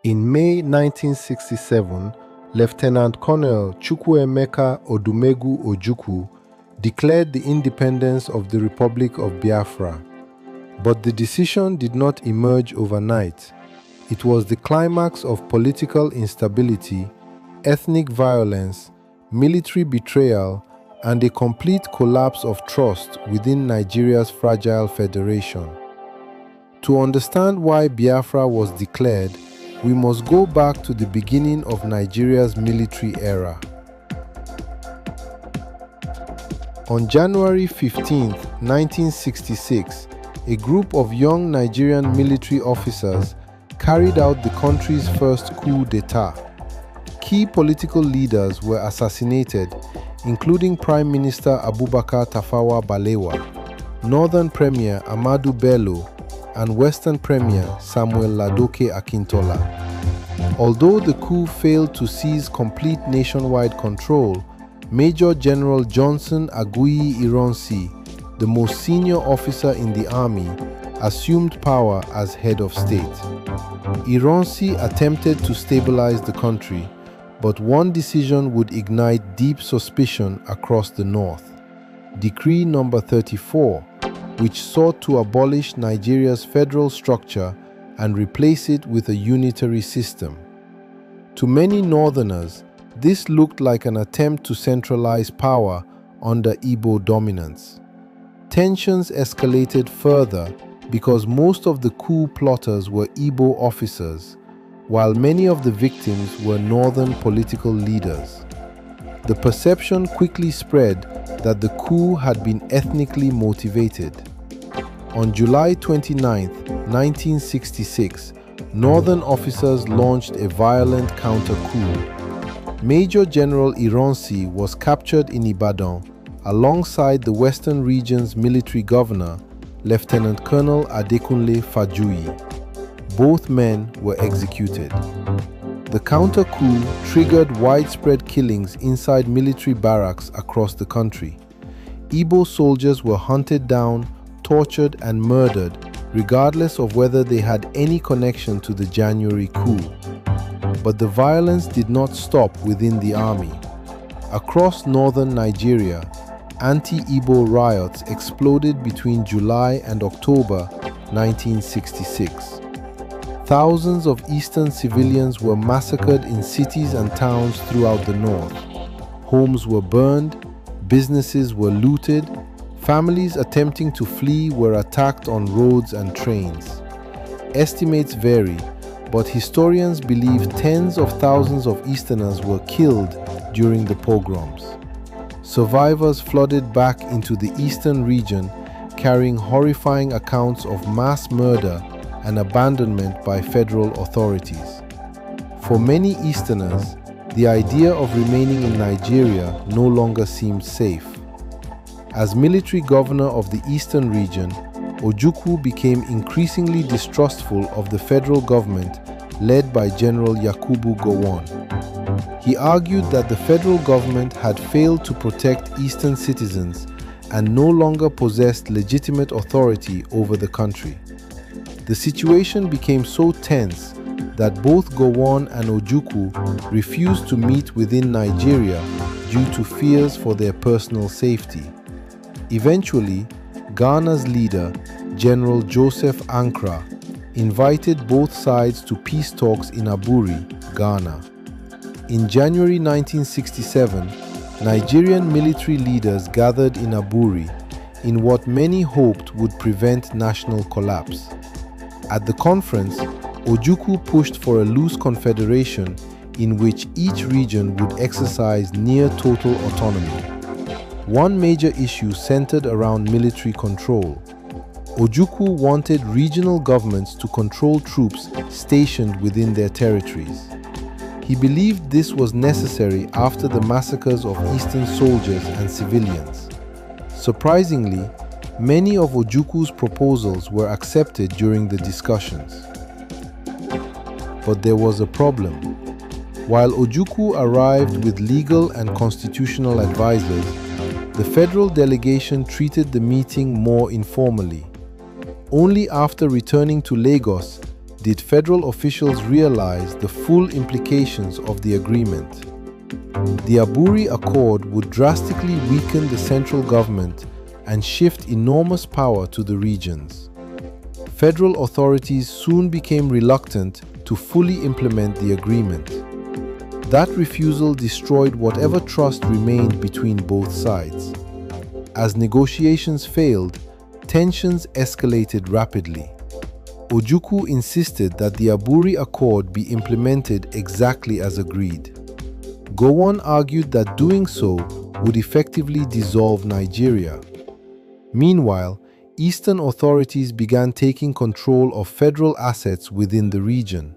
In May 1967, Lieutenant Colonel Chukwuemeka Odumegwu Ojukwu declared the independence of the Republic of Biafra. But the decision did not emerge overnight. It was the climax of political instability, ethnic violence, military betrayal, and a complete collapse of trust within Nigeria's fragile federation. To understand why Biafra was declared, we must go back to the beginning of Nigeria's military era. On January 15, 1966, a group of young Nigerian military officers carried out the country's first coup d'etat. Key political leaders were assassinated, including Prime Minister Abubakar Tafawa Balewa, Northern Premier Ahmadu Bello, and Western Premier Samuel Ladoke Akintola. Although the coup failed to seize complete nationwide control, Major General Johnson Aguiyi Ironsi, the most senior officer in the army, assumed power as head of state. Ironsi attempted to stabilize the country, but one decision would ignite deep suspicion across the north. Decree number 34, which sought to abolish Nigeria's federal structure and replace it with a unitary system. To many northerners, this looked like an attempt to centralize power under Igbo dominance. Tensions escalated further because most of the coup plotters were Igbo officers, while many of the victims were northern political leaders. The perception quickly spread that the coup had been ethnically motivated. On July 29, 1966, northern officers launched a violent counter-coup. Major General Ironsi was captured in Ibadan alongside the Western Region's military governor, Lieutenant Colonel Adekunle Fajuyi. Both men were executed. The counter-coup triggered widespread killings inside military barracks across the country. Igbo soldiers were hunted down, tortured, and murdered, regardless of whether they had any connection to the January coup. But the violence did not stop within the army. Across northern Nigeria, anti-Igbo riots exploded between July and October 1966. Thousands of eastern civilians were massacred in cities and towns throughout the north. Homes were burned, businesses were looted, families attempting to flee were attacked on roads and trains. Estimates vary, but historians believe tens of thousands of Easterners were killed during the pogroms. Survivors flooded back into the eastern region, carrying horrifying accounts of mass murder and abandonment by federal authorities. For many Easterners, the idea of remaining in Nigeria no longer seemed safe. As military governor of the eastern region, Ojukwu became increasingly distrustful of the federal government led by General Yakubu Gowon. He argued that the federal government had failed to protect eastern citizens and no longer possessed legitimate authority over the country. The situation became so tense that both Gowon and Ojukwu refused to meet within Nigeria due to fears for their personal safety. Eventually, Ghana's leader, General Joseph Ankara, invited both sides to peace talks in Aburi, Ghana. In January 1967, Nigerian military leaders gathered in Aburi in what many hoped would prevent national collapse. At the conference, Ojukwu pushed for a loose confederation in which each region would exercise near total autonomy. One major issue centered around military control. Ojukwu wanted regional governments to control troops stationed within their territories. He believed this was necessary after the massacres of Eastern soldiers and civilians. Surprisingly, many of Ojukwu's proposals were accepted during the discussions. But there was a problem. While Ojukwu arrived with legal and constitutional advisors, the federal delegation treated the meeting more informally. Only after returning to Lagos did federal officials realize the full implications of the agreement. The Aburi Accord would drastically weaken the central government and shift enormous power to the regions. Federal authorities soon became reluctant to fully implement the agreement. That refusal destroyed whatever trust remained between both sides. As negotiations failed, tensions escalated rapidly. Ojukwu insisted that the Aburi Accord be implemented exactly as agreed. Gowon argued that doing so would effectively dissolve Nigeria. Meanwhile, Eastern authorities began taking control of federal assets within the region.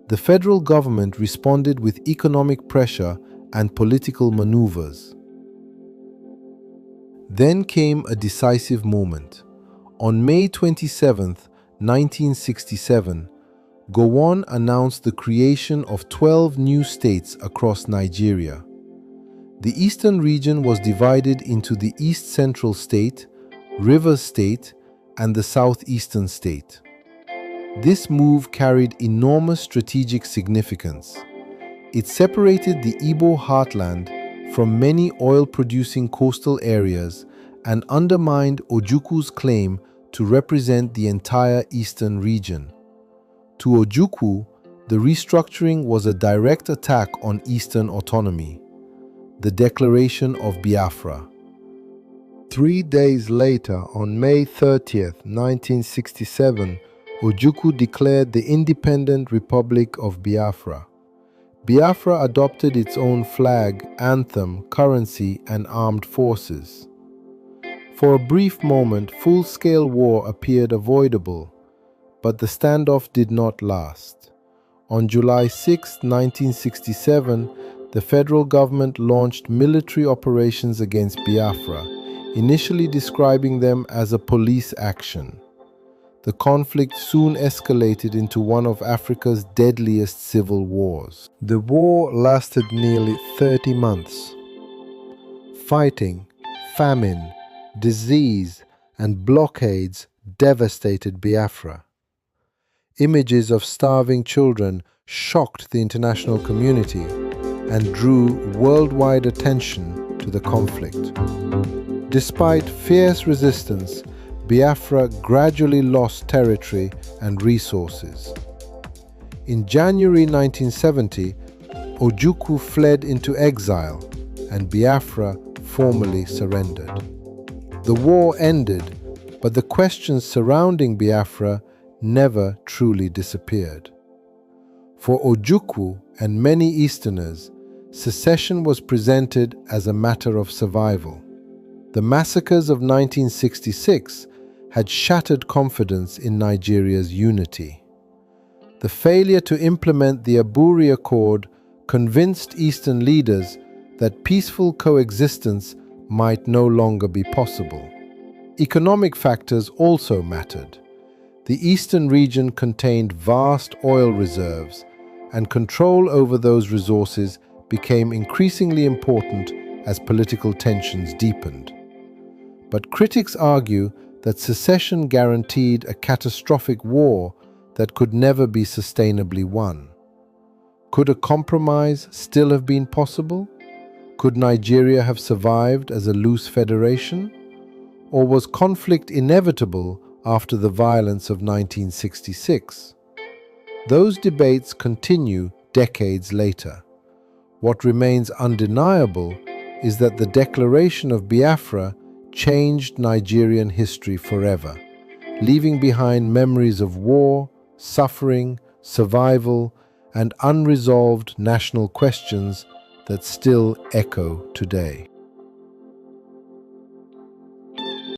The federal government responded with economic pressure and political maneuvers. Then came a decisive moment. On May 27, 1967, Gowon announced the creation of 12 new states across Nigeria. The eastern region was divided into the East Central State, Rivers State, and the Southeastern State. This move carried enormous strategic significance. It separated the Igbo heartland from many oil-producing coastal areas and undermined Ojukwu's claim to represent the entire eastern region. To Ojukwu, the restructuring was a direct attack on eastern autonomy, the Declaration of Biafra. 3 days later, on May 30, 1967, Ojukwu declared the Independent Republic of Biafra. Biafra adopted its own flag, anthem, currency, and armed forces. For a brief moment, full-scale war appeared avoidable, but the standoff did not last. On July 6, 1967, the federal government launched military operations against Biafra, initially describing them as a police action. The conflict soon escalated into one of Africa's deadliest civil wars. The war lasted nearly 30 months. Fighting, famine, disease, and blockades devastated Biafra. Images of starving children shocked the international community and drew worldwide attention to the conflict. Despite fierce resistance, Biafra gradually lost territory and resources. In January 1970, Ojukwu fled into exile and Biafra formally surrendered. The war ended, but the questions surrounding Biafra never truly disappeared. For Ojukwu and many Easterners, secession was presented as a matter of survival. The massacres of 1966 had shattered confidence in Nigeria's unity. The failure to implement the Aburi Accord convinced Eastern leaders that peaceful coexistence might no longer be possible. Economic factors also mattered. The eastern region contained vast oil reserves, and control over those resources became increasingly important as political tensions deepened. But critics argue that secession guaranteed a catastrophic war that could never be sustainably won. Could a compromise still have been possible? Could Nigeria have survived as a loose federation? Or was conflict inevitable after the violence of 1966? Those debates continue decades later. What remains undeniable is that the Declaration of Biafra changed Nigerian history forever, leaving behind memories of war, suffering, survival, and unresolved national questions that still echo today.